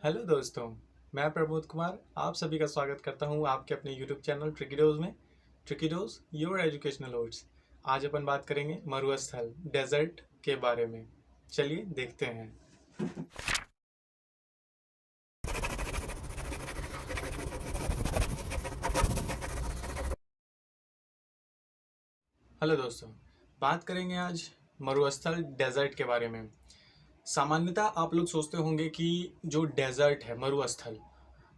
Hello दोस्तों। मैं प्रमोद कुमार आप सभी का स्वागत करता हूं आपके अपने यूट्यूब चैनल ट्रिकीडोज में। ट्रिकीडोज योर एजुकेशनल ओट्स। आज अपन बात करेंगे मरुस्थल डेजर्ट के बारे में। चलिए देखते हैं। हेलो दोस्तों, बात करेंगे आज मरुस्थल डेजर्ट के बारे में। सामान्यतः आप लोग सोचते होंगे कि जो डेजर्ट है मरुस्थल,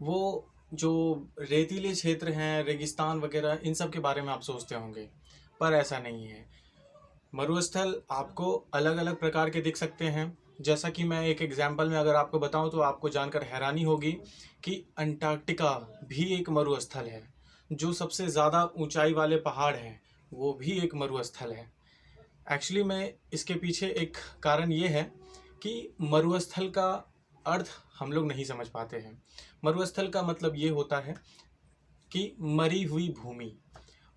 वो जो रेतीले क्षेत्र हैं, रेगिस्तान वगैरह, इन सब के बारे में आप सोचते होंगे, पर ऐसा नहीं है। मरुस्थल आपको अलग अलग प्रकार के दिख सकते हैं। जैसा कि मैं एक एग्जाम्पल में अगर आपको बताऊं तो आपको जानकर हैरानी होगी कि अंटार्कटिका भी एक मरुस्थल है। जो सबसे ज़्यादा ऊंचाई वाले पहाड़ हैं वो भी एक मरुस्थल है। एक्चुअली में इसके पीछे एक कारण ये है कि मरुस्थल का अर्थ हम लोग नहीं समझ पाते हैं। मरुस्थल का मतलब ये होता है कि मरी हुई भूमि।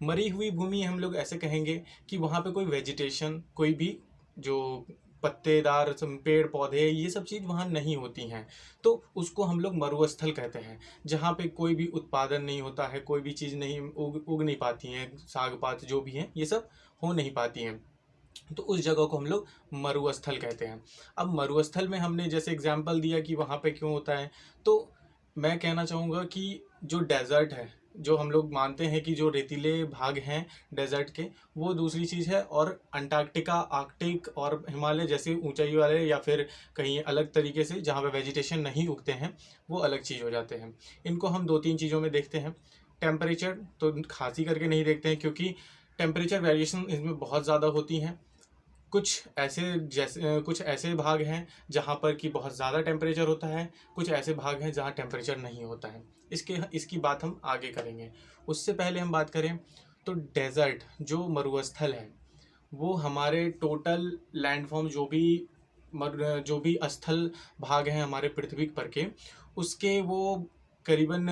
मरी हुई भूमि हम लोग ऐसे कहेंगे कि वहाँ पे कोई वेजिटेशन, कोई भी जो पत्तेदार पेड़ पौधे, ये सब चीज़ वहाँ नहीं होती हैं, तो उसको हम लोग मरुस्थल कहते हैं। जहाँ पे कोई भी उत्पादन नहीं होता है, कोई भी चीज़ नहीं उग नहीं पाती हैं, साग पात जो भी हैं ये सब हो नहीं पाती हैं, तो उस जगह को हम लोग मरुस्थल कहते हैं। अब मरुस्थल में हमने जैसे एग्जाम्पल दिया कि वहाँ पे क्यों होता है, तो मैं कहना चाहूँगा कि जो डेजर्ट है, जो हम लोग मानते हैं कि जो रेतीले भाग हैं डेजर्ट के, वो दूसरी चीज़ है। और अंटार्कटिका, आर्कटिक और हिमालय जैसे ऊंचाई वाले या फिर कहीं अलग तरीके से जहाँ पे वेजिटेशन नहीं उगते हैं, वो अलग चीज़ हो जाते हैं। इनको हम दो तीन चीज़ों में देखते हैं। टेम्परेचर तो खासी करके नहीं देखते हैं, क्योंकि टेम्परेचर वेरिएशन इसमें बहुत ज़्यादा होती हैं। कुछ ऐसे भाग हैं जहाँ पर कि बहुत ज़्यादा टेम्परेचर होता है, कुछ ऐसे भाग हैं जहाँ टेम्परेचर नहीं होता है। इसकी बात हम आगे करेंगे। उससे पहले हम बात करें तो डेजर्ट जो मरुस्थल है, वो हमारे टोटल लैंडफॉर्म जो भी स्थल भाग हैं हमारे पृथ्वी पर के, उसके वो करीबन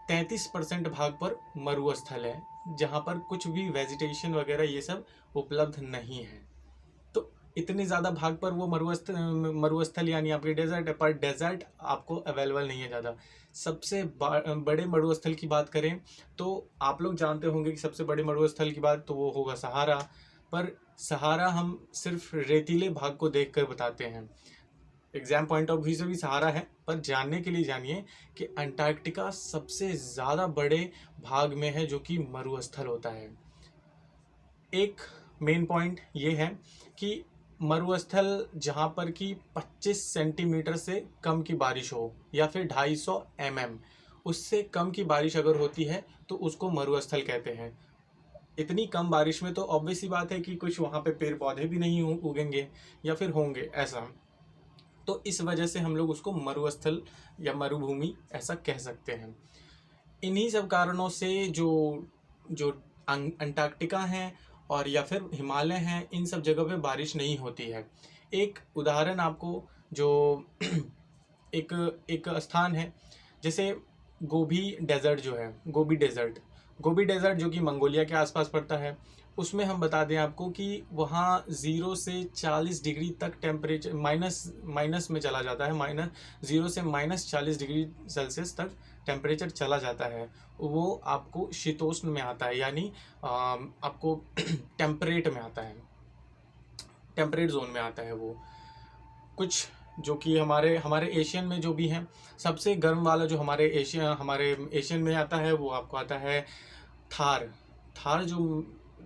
33% भाग पर मरुस्थल है, जहाँ पर कुछ भी वेजिटेशन वगैरह ये सब उपलब्ध नहीं है। तो इतने ज़्यादा भाग पर वो मरुस्थल यानी आपके डेजर्ट है, पर डेजर्ट आपको अवेलेबल नहीं है ज़्यादा। सबसे बड़े मरुस्थल की बात करें तो आप लोग जानते होंगे कि सबसे बड़े मरुस्थल की बात तो वो होगा सहारा। पर सहारा हम सिर्फ रेतीले भाग को देखकर बताते हैं। एग्जाम पॉइंट ऑफ व्यू से भी सहारा है, पर जानने के लिए जानिए कि अंटार्कटिका सबसे ज़्यादा बड़े भाग में है जो कि मरुस्थल होता है। एक मेन पॉइंट ये है कि मरुस्थल जहाँ पर कि 25 सेंटीमीटर से कम की बारिश हो या फिर 250 mm, उससे कम की बारिश अगर होती है तो उसको मरुस्थल कहते हैं। इतनी कम बारिश में तो ऑब्वियस सी बात है कि कुछ वहाँ पे पेड़ पौधे भी नहीं उगेंगे या फिर होंगे ऐसा। तो इस वजह से हम लोग उसको मरुस्थल या मरुभूमि ऐसा कह सकते हैं। इन्हीं सब कारणों से जो जो अंटार्कटिका हैं और या फिर हिमालय हैं, इन सब जगह पे बारिश नहीं होती है। एक उदाहरण आपको जो एक एक स्थान है, जैसे गोबी डेजर्ट जो है, गोबी डेजर्ट जो कि मंगोलिया के आसपास पड़ता है, उसमें हम बता दें आपको कि वहाँ 0 से 40 डिग्री तक टेम्परेचर माइनस माइनस में चला जाता है। -0 से -40 डिग्री सेल्सियस तक टेम्परेचर चला जाता है। वो आपको शीतोष्ण में आता है, यानी आपको टेम्परेट में आता है, टेम्परेट जोन में आता है वो। कुछ जो कि हमारे हमारे एशियन में जो भी हैं, सबसे गर्म वाला जो हमारे एशियन में आता है वो आपको आता है थार। थार जो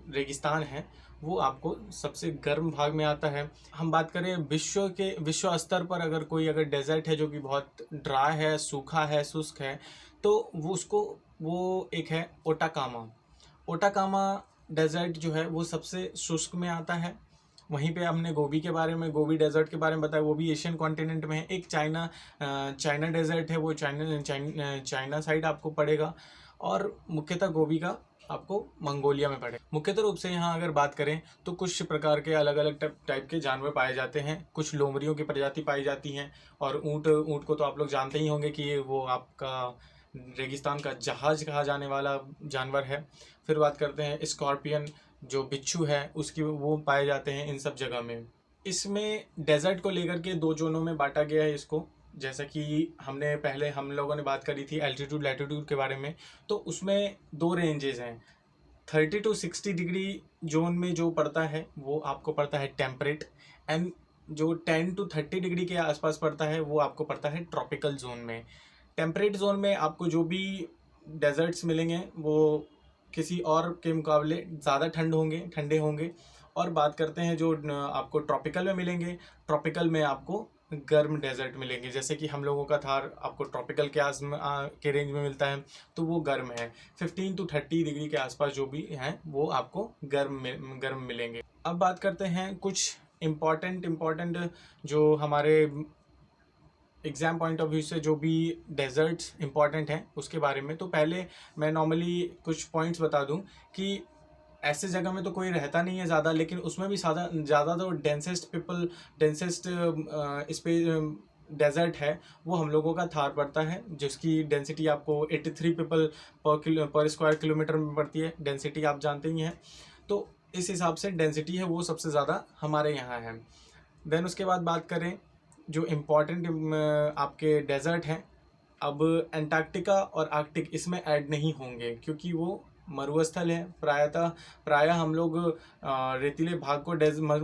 रेगिस्तान है वो आपको सबसे गर्म भाग में आता है। हम बात करें विश्व स्तर पर, अगर डेजर्ट है जो कि बहुत ड्राई है, सूखा है, शुष्क है, तो वो एक है ओटाकामा। ओटाकामा डेजर्ट जो है वो सबसे शुष्क में आता है। वहीं पे हमने गोबी डेजर्ट के बारे में बताया, वो भी एशियन कॉन्टिनेंट में है। एक चाइना डेजर्ट है, वो चाइना साइड आपको पड़ेगा, और मुख्यतः गोबी का आपको मंगोलिया में पड़ेगा। मुख्यतः रूप से यहाँ अगर बात करें तो कुछ प्रकार के अलग अलग टाइप के जानवर पाए जाते हैं। कुछ लोमड़ियों की प्रजाति पाई जाती हैं, और ऊँट को तो आप लोग जानते ही होंगे कि ये वो आपका रेगिस्तान का जहाज कहा जाने वाला जानवर है। फिर बात करते हैं स्कॉर्पियन, जो बिच्छू है, उसकी वो पाए जाते हैं इन सब जगह में। इसमें डेजर्ट को लेकर के दो जोनों में बांटा गया है इसको। जैसा कि हमने पहले हम लोगों ने बात करी थी एल्टीट्यूड लैटिट्यूड के बारे में, तो उसमें दो रेंजेस हैं। 30 to 60 डिग्री जोन में जो पड़ता है वो आपको पड़ता है टेम्परेट, एंड जो 10 to 30 डिग्री के आसपास पड़ता है वो आपको पड़ता है ट्रॉपिकल जोन में। टेम्परेट जोन में आपको जो भी डेजर्ट्स मिलेंगे वो किसी और के मुकाबले ज़्यादा ठंडे होंगे। और बात करते हैं जो आपको ट्रॉपिकल में मिलेंगे, ट्रॉपिकल में आपको गर्म डेजर्ट मिलेंगे। जैसे कि हम लोगों का थार आपको ट्रॉपिकल के रेंज में मिलता है, तो वो गर्म है। 15 to 30 डिग्री के आसपास जो भी हैं वो आपको गर्म मिलेंगे। अब बात करते हैं कुछ इम्पॉर्टेंट जो हमारे एग्ज़ाम पॉइंट ऑफ व्यू से जो भी डेजर्ट्स इंपॉर्टेंट हैं उसके बारे में। तो पहले मैं नॉर्मली कुछ पॉइंट्स बता दूं कि ऐसे जगह में तो कोई रहता नहीं है ज़्यादा, लेकिन उसमें भी ज़्यादा तो डेंसेस्ट डेजर्ट है वो हम लोगों का थार पड़ता है, जिसकी डेंसिटी आपको 83 पीपल पर स्क्वायर किलोमीटर में पड़ती है। डेंसिटी आप जानते ही हैं, तो इस हिसाब से डेंसिटी है वो सबसे ज़्यादा हमारे यहाँ है। देन उसके बाद बात करें जो इम्पोर्टेंट आपके डेजर्ट हैं, अब एंटार्क्टिका और आर्कटिक इसमें ऐड नहीं होंगे क्योंकि वो मरुस्थल है। प्रायः हम लोग रेतीले भाग को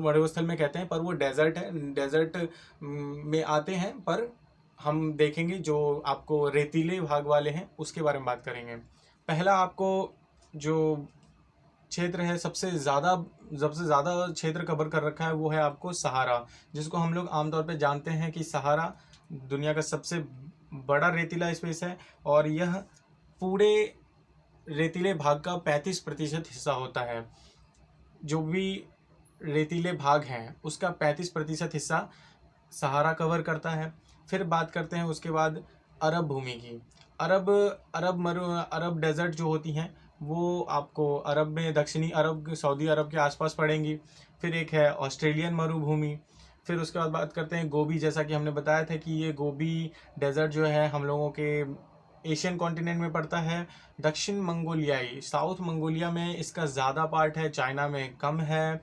मरुस्थल में कहते हैं, पर वो डेजर्ट है। डेजर्ट में आते हैं, पर हम देखेंगे जो आपको रेतीले भाग वाले हैं उसके बारे में बात करेंगे। पहला आपको जो क्षेत्र है सबसे ज़्यादा क्षेत्र कवर कर रखा है वो है आपको सहारा, जिसको हम लोग आमतौर पे जानते हैं कि सहारा दुनिया का सबसे बड़ा रेतीला स्पेस है, और यह पूरे रेतीले भाग का 35% हिस्सा होता है। जो भी रेतीले भाग हैं उसका 35% हिस्सा सहारा कवर करता है। फिर बात करते हैं उसके बाद अरब भूमि की। अरब डेजर्ट जो होती हैं वो आपको अरब में दक्षिणी अरब सऊदी अरब के आसपास पड़ेंगी। फिर एक है ऑस्ट्रेलियन मरुभूमि। फिर उसके बाद बात करते हैं गोबी। जैसा कि हमने बताया था कि ये गोबी डेजर्ट जो है हम लोगों के एशियन कॉन्टिनेंट में पड़ता है। दक्षिण मंगोलियाई साउथ मंगोलिया में इसका ज़्यादा पार्ट है, चाइना में कम है।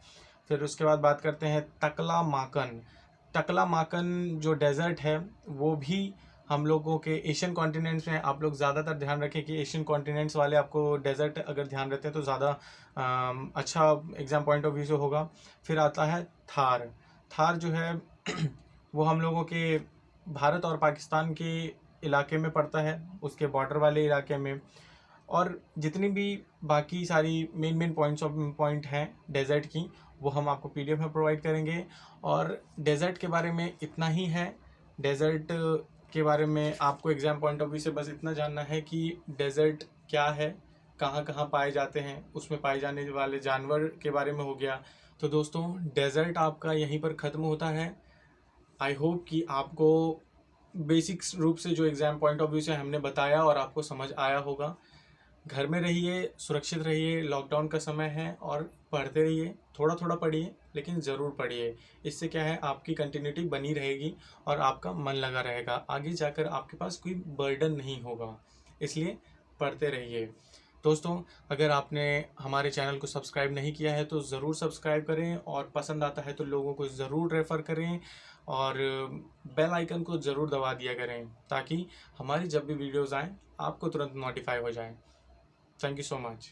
फिर उसके बाद बात करते हैं टकला माकन जो डेजर्ट है वो भी हम लोगों के एशियन कॉन्टिनेंट्स में। आप लोग ज़्यादातर ध्यान रखें कि एशियन कॉन्टिनेंट्स वाले आपको डेजर्ट अगर ध्यान रखते हैं तो ज़्यादा अच्छा एग्ज़ाम पॉइंट ऑफ व्यू से होगा। फिर आता है थार जो है वो हम लोगों के भारत और पाकिस्तान के इलाके में पड़ता है, उसके बॉर्डर वाले इलाके में। और जितनी भी बाकी सारी मेन पॉइंट हैं डेजर्ट की वो हम आपको PDF में प्रोवाइड करेंगे। और डेजर्ट के बारे में इतना ही है। डेजर्ट के बारे में आपको एग्ज़ाम पॉइंट ऑफ व्यू से बस इतना जानना है कि डेजर्ट क्या है, कहाँ कहाँ पाए जाते हैं, उसमें पाए जाने वाले जानवर के बारे में हो गया। तो दोस्तों डेजर्ट आपका यहीं पर ख़त्म होता है। आई होप कि आपको बेसिक रूप से जो एग्ज़ाम पॉइंट ऑफ व्यू से हमने बताया और आपको समझ आया होगा। घर में रहिए, सुरक्षित रहिए, लॉकडाउन का समय है, और पढ़ते रहिए। थोड़ा थोड़ा पढ़िए लेकिन ज़रूर पढ़िए। इससे क्या है आपकी कंटिन्यूटी बनी रहेगी और आपका मन लगा रहेगा। आगे जाकर आपके पास कोई बर्डन नहीं होगा, इसलिए पढ़ते रहिए। दोस्तों अगर आपने हमारे चैनल को सब्सक्राइब नहीं किया है तो ज़रूर सब्सक्राइब करें, और पसंद आता है तो लोगों को ज़रूर रेफ़र करें, और बेल आइकन को ज़रूर दबा दिया करें ताकि हमारी जब भी वीडियोज़ आएँ आपको तुरंत नोटिफाई हो जाए। Thank you so much.